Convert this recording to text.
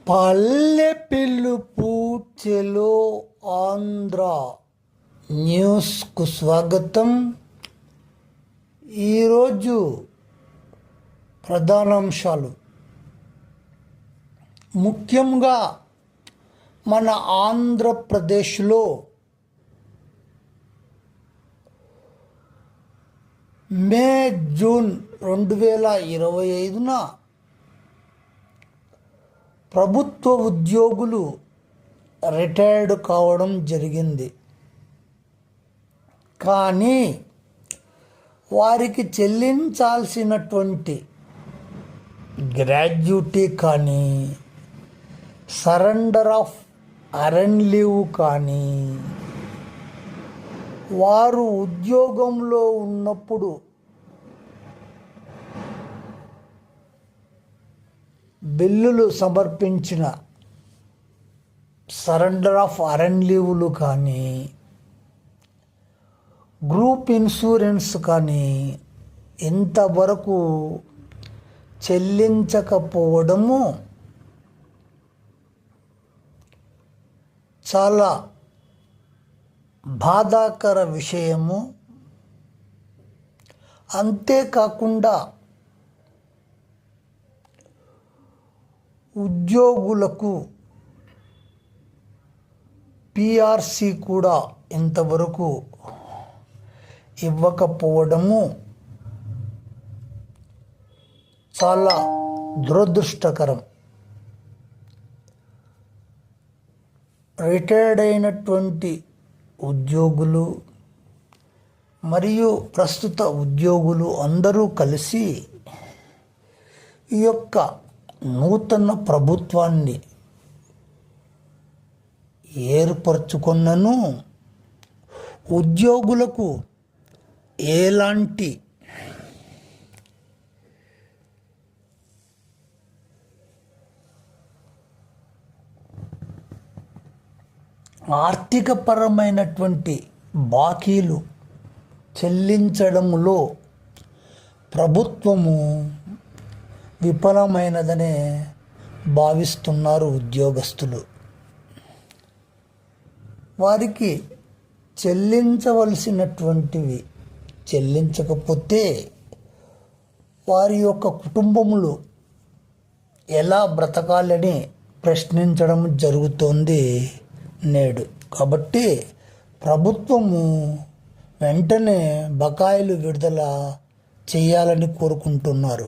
పల్లె పిలుపు చెలో ఆంధ్ర న్యూస్కు స్వాగతం. ఈరోజు ప్రధానాంశాలు. ముఖ్యంగా మన ఆంధ్రప్రదేశ్లో మే జూన్ 2025న ప్రభుత్వ ఉద్యోగులు రిటైర్డ్ కావడం జరిగింది. కానీ వారికి చెల్లించాల్సినటువంటి గ్రాడ్యుటీ కానీ సరెండర్ ఆఫ్ అరెన్ లీవ్ కానీ వారు ఉద్యోగంలో ఉన్నప్పుడు బిల్లులు సమర్పించిన సరెండర్ ఆఫ్ అరెన్ లీవ్లు కానీ గ్రూప్ ఇన్సూరెన్స్ కానీ ఇంతవరకు చెల్లించకపోవడము చాలా బాధాకర విషయము. అంతేకాకుండా ఉద్యోగులకు పిఆర్సి కూడా ఇంతవరకు ఇవ్వకపోవడము చాలా దురదృష్టకరం. రిటైర్డ్ అయినటువంటి ఉద్యోగులు మరియు ప్రస్తుత ఉద్యోగులు అందరూ కలిసి ఈ యొక్క నూతన ప్రభుత్వాన్ని ఏర్పరచుకున్నను ఉద్యోగులకు ఎలాంటి ఆర్థికపరమైనటువంటి బాకీలు చెల్లించడంలో ప్రభుత్వము విఫలమైనదనే భావిస్తున్నారు ఉద్యోగస్తులు. వారికి చెల్లించవలసినటువంటివి చెల్లించకపోతే వారి యొక్క కుటుంబములు ఎలా బ్రతకాలని ప్రశ్నించడం జరుగుతోంది నేడు. కాబట్టి ప్రభుత్వము వెంటనే బకాయిలు విడుదల చేయాలని కోరుకుంటున్నారు.